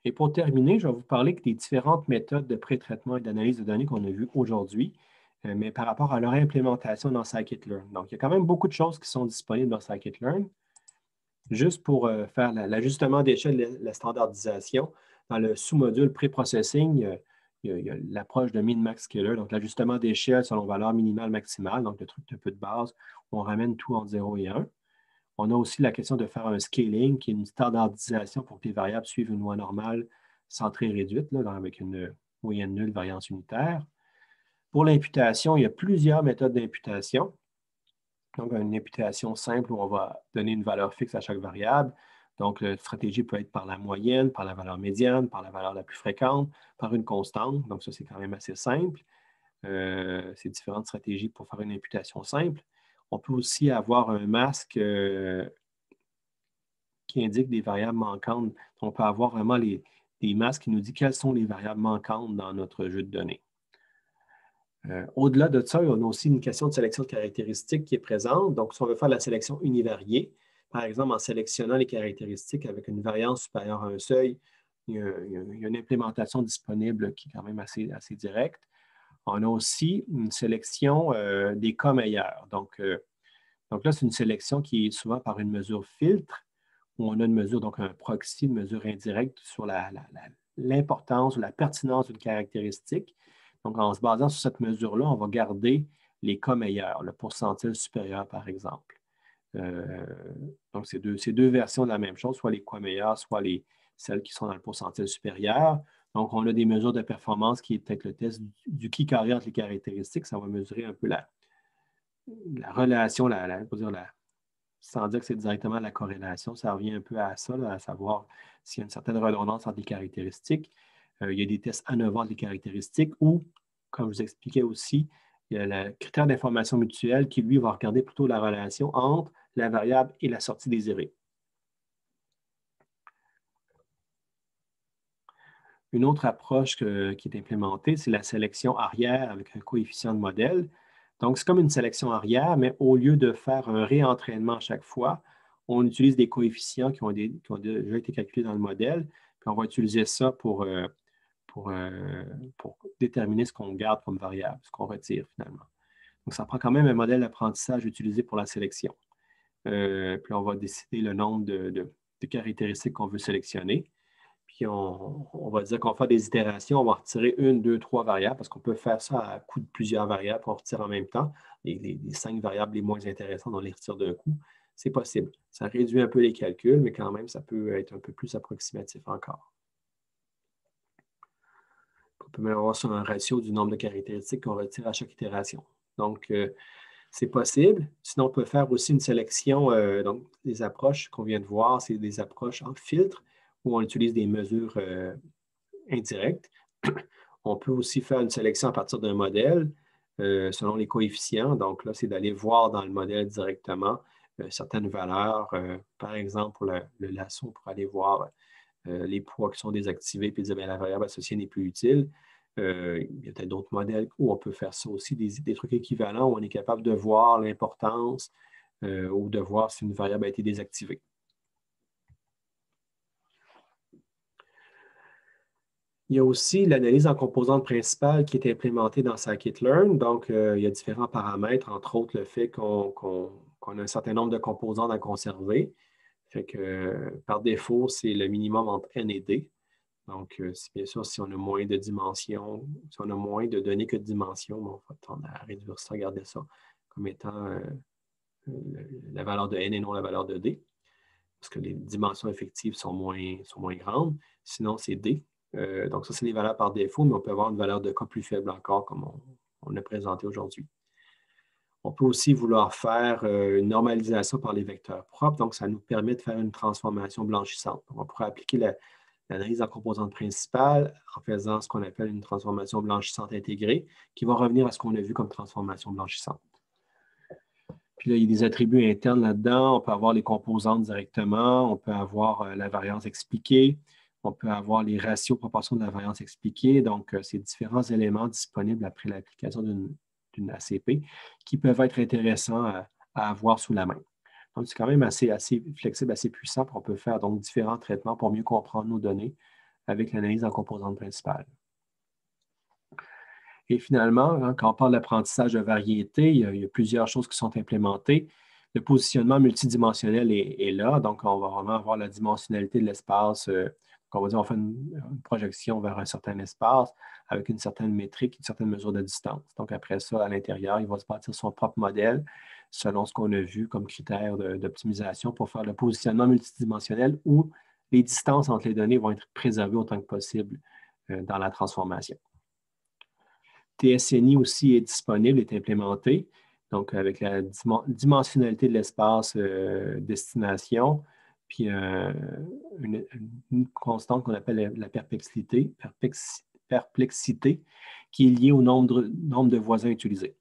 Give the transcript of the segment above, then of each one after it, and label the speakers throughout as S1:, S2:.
S1: Et pour terminer, je vais vous parler des différentes méthodes de pré-traitement et d'analyse de données qu'on a vues aujourd'hui, mais par rapport à leur implémentation dans Scikit-Learn. Donc, il y a quand même beaucoup de choses qui sont disponibles dans Scikit-Learn. Juste pour faire l'ajustement d'échelle, la standardisation, dans le sous-module pré-processing, il y a l'approche de min-max scaler, donc l'ajustement d'échelle selon valeur minimale maximale, donc le truc un peu de base, où on ramène tout entre 0 et 1. On a aussi la question de faire un scaling, qui est une standardisation pour que les variables suivent une loi normale centrée réduite, là, avec une moyenne nulle variance unitaire. Pour l'imputation, il y a plusieurs méthodes d'imputation. Donc, une imputation simple où on va donner une valeur fixe à chaque variable. Donc, la stratégie peut être par la moyenne, par la valeur médiane, par la valeur la plus fréquente, par une constante. Donc, ça, c'est quand même assez simple. C'est différentes stratégies pour faire une imputation simple. On peut aussi avoir un masque qui indique des variables manquantes. On peut avoir vraiment des masques qui nous disent quelles sont les variables manquantes dans notre jeu de données. Au-delà de ça, on a aussi une question de sélection de caractéristiques qui est présente. Donc, si on veut faire la sélection univariée, par exemple, en sélectionnant les caractéristiques avec une variance supérieure à un seuil, il y a une implémentation disponible qui est quand même assez directe. On a aussi une sélection des cas meilleurs. Donc là, c'est une sélection qui est souvent par une mesure filtre, où on a une mesure, donc un proxy, une mesure indirecte sur l'importance ou la pertinence d'une caractéristique. Donc, en se basant sur cette mesure-là, on va garder les cas meilleurs, le pourcentile supérieur, par exemple. Donc, c'est deux versions de la même chose, soit les cas meilleurs, soit celles qui sont dans le pourcentile supérieur. Donc, on a des mesures de performance qui est peut-être le test du qui carré entre les caractéristiques. Ça va mesurer un peu la relation, sans dire que c'est directement la corrélation, ça revient un peu à ça, là, à savoir s'il y a une certaine redondance entre les caractéristiques. Il y a des tests ANOVA entre les caractéristiques ou, comme je vous expliquais aussi, il y a le critère d'information mutuelle qui, lui, va regarder plutôt la relation entre la variable et la sortie désirée. Une autre approche qui est implémentée, c'est la sélection arrière avec un coefficient de modèle. Donc, c'est comme une sélection arrière, mais au lieu de faire un réentraînement à chaque fois, on utilise des coefficients qui ont déjà été calculés dans le modèle, puis on va utiliser ça pour déterminer ce qu'on garde comme variable, ce qu'on retire finalement. Donc, ça prend quand même un modèle d'apprentissage utilisé pour la sélection. Puis, on va décider le nombre de caractéristiques qu'on veut sélectionner. Puis, on va dire qu'on va faire des itérations, on va retirer une, deux, trois variables, parce qu'on peut faire ça à coup de plusieurs variables, on retire en même temps. Les 5 variables les moins intéressantes, on les retire d'un coup. C'est possible. Ça réduit un peu les calculs, mais quand même, ça peut être un peu plus approximatif encore. On peut même avoir sur un ratio du nombre de caractéristiques qu'on retire à chaque itération. Donc, c'est possible. Sinon, on peut faire aussi une sélection. Donc, les approches qu'on vient de voir, c'est des approches en filtre où on utilise des mesures indirectes. On peut aussi faire une sélection à partir d'un modèle selon les coefficients. Donc, là, c'est d'aller voir dans le modèle directement certaines valeurs. Par exemple, pour le lasso, pour aller voir les poids qui sont désactivés puis dire bien, la variable associée n'est plus utile. Il y a peut-être d'autres modèles où on peut faire ça aussi, des trucs équivalents où on est capable de voir l'importance ou de voir si une variable a été désactivée. Il y a aussi l'analyse en composantes principales qui est implémentée dans Scikit-Learn. Donc, il y a différents paramètres, entre autres le fait qu'on a un certain nombre de composantes à conserver. Fait que, par défaut, c'est le minimum entre N et D. Donc, bien sûr, si on a moins de dimensions, si on a moins de données que de dimensions, on va tendre à réduire ça, garder ça comme étant la valeur de N et non la valeur de D, parce que les dimensions effectives sont moins grandes. Sinon, c'est D. Donc, ça, c'est les valeurs par défaut, mais on peut avoir une valeur de cas plus faible encore, comme on a présenté aujourd'hui. On peut aussi vouloir faire une normalisation par les vecteurs propres. Donc, ça nous permet de faire une transformation blanchissante. On pourrait appliquer l'analyse en composantes principales en faisant ce qu'on appelle une transformation blanchissante intégrée, qui va revenir à ce qu'on a vu comme transformation blanchissante. Puis là, il y a des attributs internes là-dedans. On peut avoir les composantes directement. On peut avoir la variance expliquée. On peut avoir les ratios proportion de la variance expliquée. Donc, c'est différents éléments disponibles après l'application d'une ACP qui peuvent être intéressants à avoir sous la main. Donc, c'est quand même assez flexible, assez puissant. On peut faire donc différents traitements pour mieux comprendre nos données avec l'analyse en composantes principales. Et finalement, hein, quand on parle d'apprentissage de variété, il y a plusieurs choses qui sont implémentées. Le positionnement multidimensionnel est là, donc on va vraiment avoir la dimensionnalité de l'espace. On va dire on fait une projection vers un certain espace avec une certaine métrique, une certaine mesure de distance. Donc après ça, à l'intérieur, il va se bâtir son propre modèle selon ce qu'on a vu comme critère d'optimisation pour faire le positionnement multidimensionnel où les distances entre les données vont être préservées autant que possible dans la transformation. TSNI aussi est disponible, est implémenté, donc avec la dimensionnalité de l'espace destination, puis une constante qu'on appelle la perplexité, qui est liée au nombre de voisins utilisés.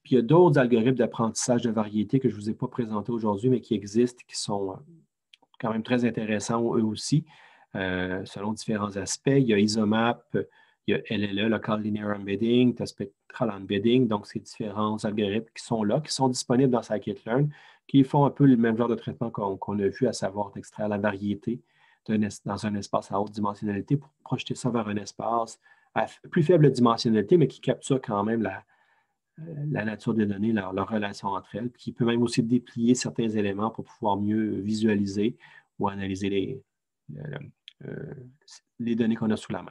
S1: Puis il y a d'autres algorithmes d'apprentissage de variété que je ne vous ai pas présentés aujourd'hui, mais qui existent, qui sont quand même très intéressants eux aussi, selon différents aspects. Il y a ISOMAP, il y a LLE, Local Linear Embedding, tu as Spectral Embedding, donc ces différents algorithmes qui sont là, qui sont disponibles dans Scikit-Learn, qui font un peu le même genre de traitement qu'on a vu, à savoir d'extraire la variété dans un espace à haute dimensionnalité pour projeter ça vers un espace à plus faible dimensionnalité, mais qui capture quand même la nature des données, leur relation entre elles, puis qui peut même aussi déplier certains éléments pour pouvoir mieux visualiser ou analyser les données qu'on a sous la main.